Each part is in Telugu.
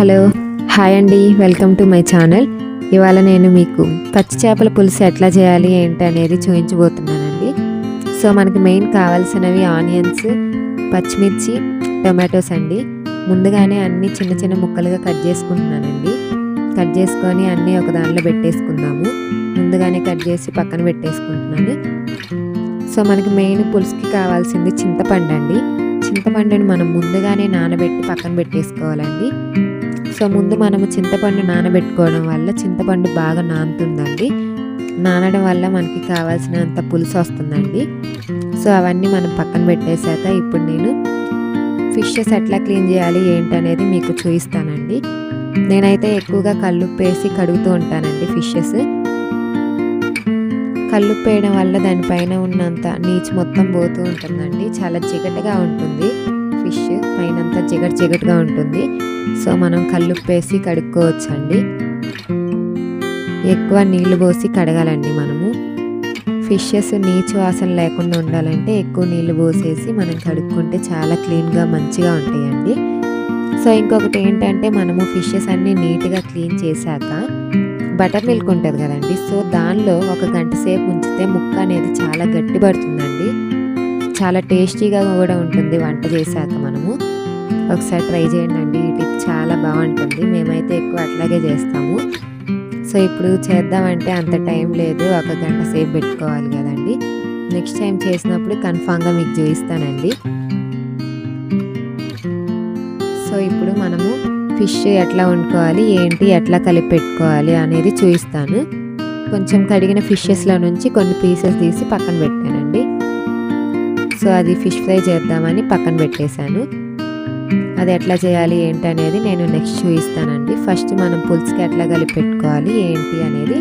హలో హాయ్ అండి, వెల్కమ్ టు మై ఛానల్. ఇవాళ నేను మీకు పచ్చి చేపల పులుసు ఎట్లా చేయాలి ఏంటి అనేది చూపించబోతున్నానండి. సో మనకి మెయిన్ కావాల్సినవి ఆనియన్స్, పచ్చిమిర్చి, టొమాటోస్ అండి. ముందుగానే అన్నీ చిన్న చిన్న ముక్కలుగా కట్ చేసుకుంటున్నానండి. కట్ చేసుకొని అన్నీ ఒక దానిలో పెట్టేసుకుందాము. ముందుగానే కట్ చేసి పక్కన పెట్టేసుకుంటున్నాను. సో మనకి మెయిన్ పులుసుకి కావాల్సింది చింతపండు అండి. చింతపండుని మనం ముందుగానే నానబెట్టి పక్కన పెట్టేసుకోవాలండి. సో ముందు మనము చింతపండు నానబెట్టుకోవడం వల్ల చింతపండు బాగా నానుతుందండి. నానడం వల్ల మనకి కావాల్సినంత పులుసు వస్తుందండి. సో అవన్నీ మనం పక్కన పెట్టేశాక ఇప్పుడు నేను ఫిషెస్ ఎట్లా క్లీన్ చేయాలి ఏంటనేది మీకు చూపిస్తానండి. నేనైతే ఎక్కువగా కల్లుప్పు వేసి కడుగుతూ ఉంటానండి ఫిషెస్. కల్లుప్పు వేయడం వల్ల దానిపైన ఉన్నంత నీచు మొత్తం పోతూ ఉంటుందండి. చాలా జిగటగా ఉంటుంది ఫిష్, పైనంతా జిగటగా ఉంటుంది. సో మనం కల్లుప్పు వేసి కడుక్కోవచ్చండి. ఎక్కువ నీళ్లు పోసి కడగాలండి మనము. ఫిషెస్ నీచు వాసన లేకుండా ఉండాలంటే ఎక్కువ నీళ్లు పోసేసి మనం కడుక్కుంటే చాలా క్లీన్గా మంచిగా ఉంటాయండి. సో ఇంకొకటి ఏంటంటే మనము ఫిషెస్ అన్నీ నీట్గా క్లీన్ చేశాక బటర్ మిల్క్ ఉంటుంది కదండి, సో దానిలో ఒక గంట సేపు ఉంచితే ముక్క అనేది చాలా గట్టిపడుతుందండి. చాలా టేస్టీగా కూడా ఉంటుంది వంట చేశాక మనము. ఒకసారి ట్రై చేయండి, ఈ టిప్ చాలా బాగుంటుంది. మేమైతే ఎక్కువ అట్లాగే చేస్తాము. సో ఇప్పుడు చేద్దామంటే అంత టైం లేదు, ఒక గంట సేపు పెట్టుకోవాలి కదండి. నెక్స్ట్ టైం చేసినప్పుడు కన్ఫామ్గా మీకు చూపిస్తానండి. సో ఇప్పుడు మనము ఫిష్ ఎట్లా వండుకోవాలి ఏంటి, ఎట్లా కలిపి పెట్టుకోవాలి అనేది చూపిస్తాను. కొంచెం కడిగిన ఫిషెస్లో నుంచి కొన్ని పీసెస్ తీసి పక్కన పెట్టానండి. సో అది ఫిష్ ఫ్రై చేద్దామని పక్కన పెట్టేశాను. అది ఎట్లా చేయాలి ఏంటి అనేది నేను నెక్స్ట్ చూపిస్తానండి. ఫస్ట్ మనం పులుసుకి ఎట్లా కలిపి పెట్టుకోవాలి ఏంటి అనేది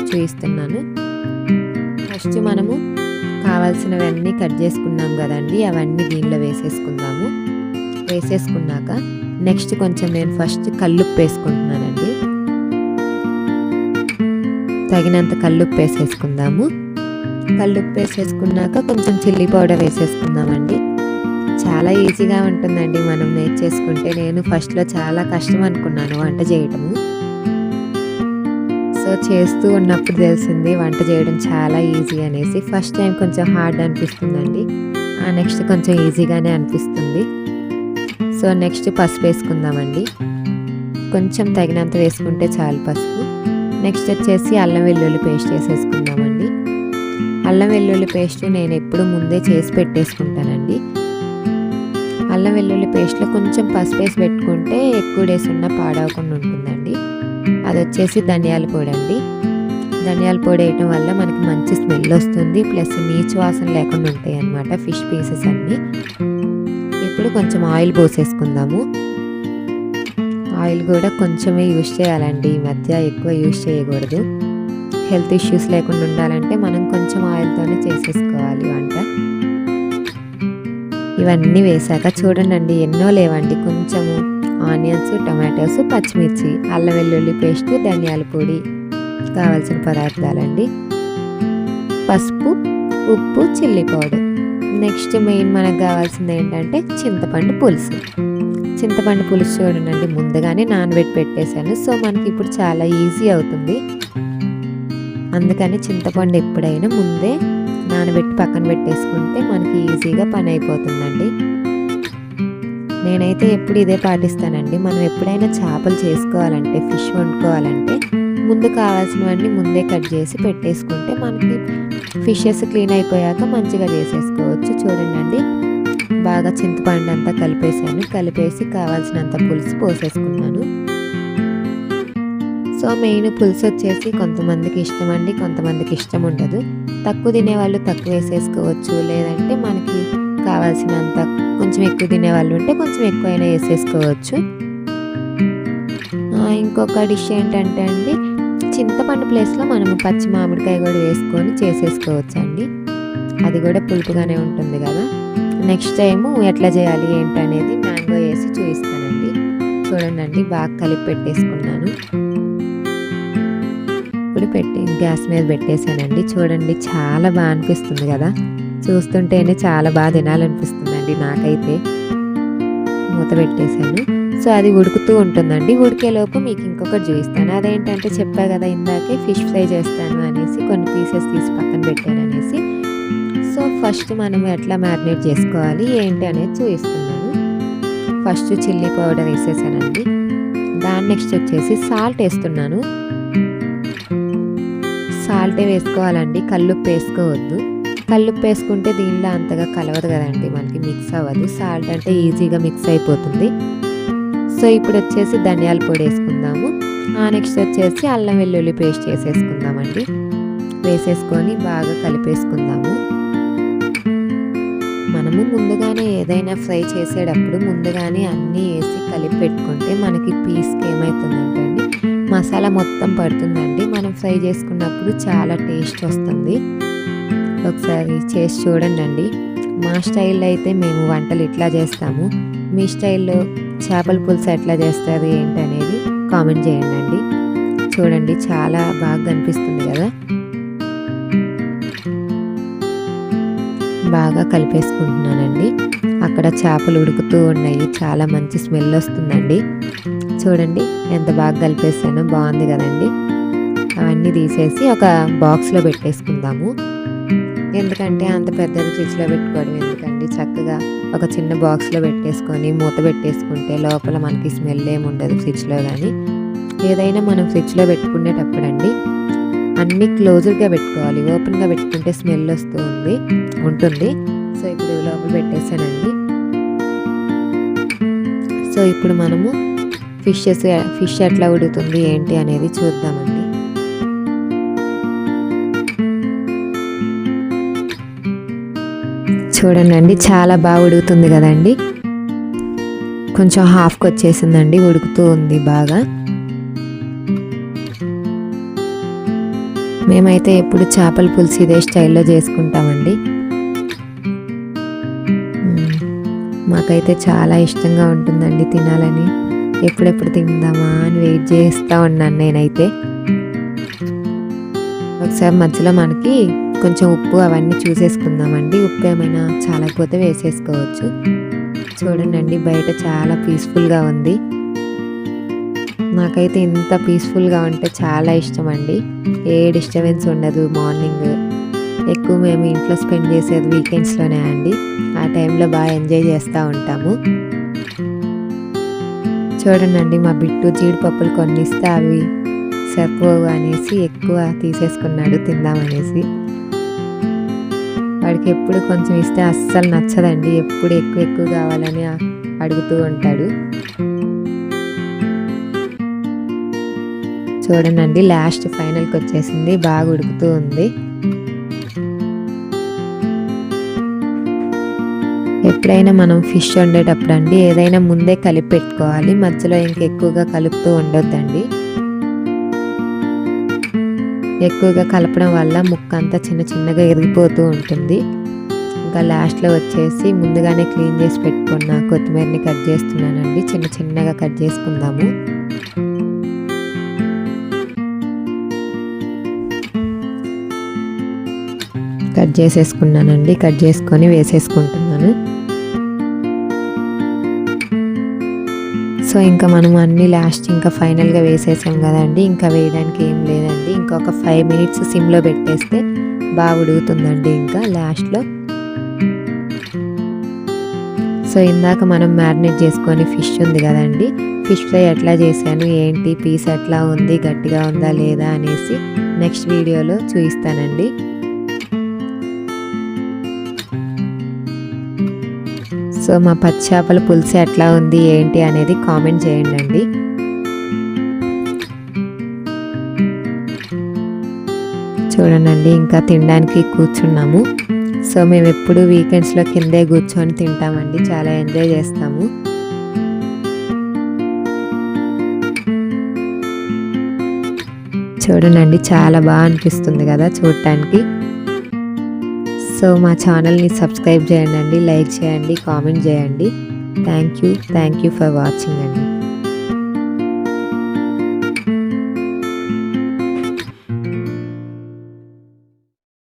చూపిస్తున్నాను. ఫస్ట్ మనము కావాల్సినవన్నీ కట్ చేసుకున్నాం కదండి, అవన్నీ దీనిలో వేసేసుకుందాము. వేసేసుకున్నాక నెక్స్ట్ కొంచెం నేను ఫస్ట్ కల్లుప్పు వేసుకుంటున్నానండి. తగినంత కల్లుప్పు వేసేసుకుందాము. కల్లుప్పు వేసేసుకున్నాక కొంచెం చిల్లీ పౌడర్ వేసేసుకుందామండి. చాలా ఈజీగా ఉంటుందండి మనం నేర్చేసుకుంటే. నేను ఫస్ట్లో చాలా కష్టం అనుకున్నాను వంట చేయటము. సో చేస్తూ ఉన్నప్పుడు తెలిసింది వంట చేయడం చాలా ఈజీ అనేసి. ఫస్ట్ టైం కొంచెం హార్డ్ అనిపిస్తుందండి, నెక్స్ట్ కొంచెం ఈజీగానే అనిపిస్తుంది. సో నెక్స్ట్ పసుపు వేసుకుందామండి. కొంచెం తగినంత వేసుకుంటే చాలు పసుపు. నెక్స్ట్ వచ్చేసి అల్లం వెల్లుల్లి పేస్ట్ వేసేసుకుందామండి. అల్లం వెల్లుల్లి పేస్ట్ నేను ఎప్పుడు ముందే చేసి పెట్టేసుకుంటానండి. అల్లం వెల్లుల్లి పేస్ట్లో కొంచెం పసుపు వేసి పెట్టుకుంటే ఎక్కువ డేస్ ఉన్న పాడవకుండా ఉంటుందండి. అది వచ్చేసి ధనియాల పొడి అండి. ధనియాల పొడి వేయటం వల్ల మనకి మంచి స్మెల్ వస్తుంది, ప్లస్ నీచు వాసన లేకుండా ఉంటాయి అన్నమాట ఫిష్ పీసెస్ అన్నీ. ఇప్పుడు కొంచెం ఆయిల్ పోసేసుకుందాము. ఆయిల్ కూడా కొంచెమే యూజ్ చేయాలండి, ఈ మధ్య ఎక్కువ యూజ్ చేయకూడదు. హెల్త్ ఇష్యూస్ లేకుండా ఉండాలంటే మనం కొంచెం ఆయిల్తోనే చేసేసుకోవాలి వంట. ఇవన్నీ వేసాక చూడండి ఎన్నో లేవండి, కొంచెము ఆనియన్స్, టొమాటోస్, పచ్చిమిర్చి, అల్లం వెల్లుల్లి పేస్ట్, ధనియాల పొడి, కావాల్సిన పదార్థాలండి, పసుపు, ఉప్పు, చిల్లీ పౌడర్. నెక్స్ట్ మెయిన్ మనకు కావాల్సింది ఏంటంటే చింతపండు పులుసు. చింతపండు పులుసు చూడండి ముందుగానే నానబెట్టి పెట్టేశాను. సో మనకి ఇప్పుడు చాలా ఈజీ అవుతుంది. అందుకని చింతపండు ఎప్పుడైనా ముందే నానబెట్టి పక్కన పెట్టేసుకుంటే మనకి ఈజీగా పని అయిపోతుందండి. నేనైతే ఎప్పుడు ఇదే పాటిస్తానండి. మనం ఎప్పుడైనా చేపలు చేసుకోవాలంటే, ఫిష్ వండుకోవాలంటే ముందు కావాల్సినవన్నీ ముందే కట్ చేసి పెట్టేసుకుంటే మనకి ఫిషెస్ క్లీన్ అయిపోయాక మంచిగా చేసేసుకోవచ్చు. చూడండి బాగా చింతపండు అంతా కలిపేసాను. కలిపేసి కావాల్సినంత పులుసు పోసేసుకున్నాను. సో మెయిన్ పులుసు వచ్చేసి కొంతమందికి ఇష్టం అండి, కొంతమందికి ఇష్టం ఉండదు. తక్కువ తినేవాళ్ళు తక్కువ వేసేసుకోవచ్చు, లేదంటే మనకి కావాల్సినంత కొంచెం ఎక్కువ తినేవాళ్ళు ఉంటే కొంచెం ఎక్కువైనా వేసేసుకోవచ్చు. ఇంకొక డిష్ ఏంటంటే అండి, చింతపండు ప్లేస్లో మనము పచ్చి మామిడికాయ కూడా వేసుకొని చేసేసుకోవచ్చు అండి. అది కూడా పులుపుగానే ఉంటుంది కదా. నెక్స్ట్ టైము ఎట్లా చేయాలి ఏంటనేది మ్యాంగో వేసి చూపిస్తానండి. చూడండి బాగా కలిపి పెట్టేసుకున్నాను. ఇప్పుడు గ్యాస్ మీద పెట్టేశానండి. చూడండి చాలా బాగా అనిపిస్తుంది కదా, చూస్తుంటేనే చాలా బాగా తినాలనిపిస్తుందండి నాకైతే. మూత పెట్టేశాను. సో అది ఉడుకుతూ ఉంటుందండి. ఉడికేలోపు మీకు ఇంకొకటి చూపిస్తాను. అదేంటంటే చెప్పా కదా ఇందాకే ఫిష్ ఫ్రై చేస్తాను అనేసి, కొన్ని పీసెస్ తీసి పక్కన పెట్టాను అనేసి. సో ఫస్ట్ మనం ఎట్లా మ్యారినేట్ చేసుకోవాలి ఏంటి అనేది చూపిస్తున్నాను. ఫస్ట్ చిల్లీ పౌడర్ వేసేసానండి. దాని నెక్స్ట్ వచ్చేసి సాల్ట్ వేస్తున్నాను. సాల్టే వేసుకోవాలండి, కల్లుప్పు వేసుకోవద్దు. కల్లుప్పు వేసుకుంటే దీనిలో అంతగా కలవదు కదండి, మనకి మిక్స్ అవ్వదు. సాల్ట్ అంటే ఈజీగా మిక్స్ అయిపోతుంది. సో ఇప్పుడు వచ్చేసి ధనియాల పొడి వేసుకుందాము. నెక్స్ట్ వచ్చేసి అల్లం వెల్లుల్లి పేస్ట్ వేసేసుకుందామండి. వేసేసుకొని బాగా కలిపేసుకుందాము. మనము ముందుగానే ఏదైనా ఫ్రై చేసేటప్పుడు ముందుగానే అన్నీ వేసి కలిపి పెట్టుకుంటే మనకి పీస్కి ఏమవుతుందంటే అండి, మసాలా మొత్తం పడుతుందండి. మనం ఫ్రై చేసుకున్నప్పుడు చాలా టేస్ట్ వస్తుంది. ఒకసారి చేసి చూడండి. మా స్టైల్లో అయితే మేము వంటలు ఇట్లా చేస్తాము. మీ స్టైల్లో చేపల పులుసు ఎట్లా చేస్తారు ఏంటనేది కామెంట్ చేయండి. చూడండి చాలా బాగా కనిపిస్తుంది కదా. బాగా కలిపేసుకుంటున్నానండి. అక్కడ చేపలు ఉడుకుతూ ఉన్నాయి, చాలా మంచి స్మెల్ వస్తుందండి. చూడండి ఎంత బాగా కలిపేసానో, బాగుంది కదండి. అవన్నీ తీసేసి ఒక బాక్స్లో పెట్టేసుకుందాము. ఎందుకంటే అంత పెద్దది ఫ్రిడ్జ్లో పెట్టుకోవడం ఎందుకండి, చక్కగా ఒక చిన్న బాక్స్లో పెట్టేసుకొని మూత పెట్టేసుకుంటే లోపల మనకి స్మెల్ ఏమి ఉండదు ఫ్రిడ్జ్లో. కానీ ఏదైనా మనం ఫ్రిడ్జ్లో పెట్టుకునేటప్పుడు అండి అన్నీ క్లోజ్డ్గా పెట్టుకోవాలి. ఓపెన్గా పెట్టుకుంటే స్మెల్ ఉంటుంది. సో ఇప్పుడు లోపల పెట్టేసానండి. సో ఇప్పుడు మనము ఫిష్ ఎట్లా ఉడుకుతుంది ఏంటి అనేది చూద్దామండి. చూడండి చాలా బాగా ఉడుకుతుంది కదండి. కొంచెం హాఫ్కి వచ్చేసిందండి, ఉడుకుతూ ఉంది బాగా. మేమైతే ఎప్పుడు చేపల పులుసు ఇదే స్టైల్లో చేసుకుంటామండి. మాకైతే చాలా ఇష్టంగా ఉంటుందండి తినాలని. ఎప్పుడెప్పుడు తిందామా అని వెయిట్ చేస్తూ ఉన్నాను నేనైతే. ఒకసారి మధ్యలో మనకి కొంచెం ఉప్పు అవన్నీ చూసేసుకుందామండి. ఉప్పు ఏమైనా చాలకపోతే వేసేసుకోవచ్చు. చూడండి బయట చాలా పీస్ఫుల్గా ఉంది. నాకైతే ఇంత పీస్ఫుల్గా ఉంటే చాలా ఇష్టం అండి. ఏ డిస్టర్బెన్స్ ఉండదు. మార్నింగ్ ఎక్కువ మేము ఇంట్లో స్పెండ్ చేసేది వీకెండ్స్లోనే అండి. ఆ టైంలో బాగా ఎంజాయ్ చేస్తూ ఉంటాము. చూడండి మా బిట్టు జీడిపప్పులు కొన్ని ఇస్తే అవి సరిపోవు అనేసి ఎక్కువ తీసేసుకున్నాడు తిందామనేసి. వాడికి ఎప్పుడు కొంచెం ఇస్తే అస్సలు నచ్చదండి. ఎప్పుడు ఎక్కువ కావాలని అడుగుతూ ఉంటాడు. చూడండి లాస్ట్ ఫైనల్కి వచ్చేసింది, బాగా ఉడుకుతూ ఉంది. ఎప్పుడైనా మనం ఫిష్ వండేటప్పుడు అండి ఏదైనా ముందే కలిపి పెట్టుకోవాలి. మధ్యలో ఇంకెక్కువగా కలుపుతూ ఉండొద్దండి. ఎక్కువగా కలపడం వల్ల ముక్క అంతా చిన్నగా ఎరిగిపోతూ ఉంటుంది. ఇంకా లాస్ట్లో వచ్చేసి ముందుగానే క్లీన్ చేసి పెట్టుకున్న కొత్తిమీరని కట్ చేస్తున్నానండి. చిన్నగా కట్ చేసుకుందాము. కట్ చేసేసుకున్నానండి. కట్ చేసుకొని వేసేసుకుంటున్నాను. సో ఇంకా మనం అన్ని లాస్ట్ ఇంకా ఫైనల్గా వేసేసాం కదండి. ఇంకా వేయడానికి ఏం లేదండి. ఇంకొక 5 minutes సిమ్లో పెట్టేస్తే బాగా ఉడుకుతుందండి ఇంకా లాస్ట్లో. సో ఇందాక మనం మ్యారినేట్ చేసుకొని ఫిష్ ఉంది కదండి, ఫిష్ ఫ్రై ఎట్లా చేశాను ఏంటి, పీస్ ఎట్లా ఉంది, గట్టిగా ఉందా లేదా అనేసి నెక్స్ట్ వీడియోలో చూపిస్తానండి. సో మా పచ్చి చేపల పులుసు ఎట్లా ఉంది ఏంటి అనేది కామెంట్ చేయండి. చూడండి ఇంకా తినడానికి కూర్చున్నాము. సో మేము ఎప్పుడు వీకెండ్స్లో కిందే కూర్చొని తింటామండి. చాలా ఎంజాయ్ చేస్తాము. చూడండి చాలా బాగా అనిపిస్తుంది కదా చూడటానికి. సో మా ఛానల్ని సబ్స్క్రైబ్ చేయండి, లైక్ చేయండి, కామెంట్ చేయండి. థ్యాంక్ యూ ఫర్ వాచింగ్ అండి.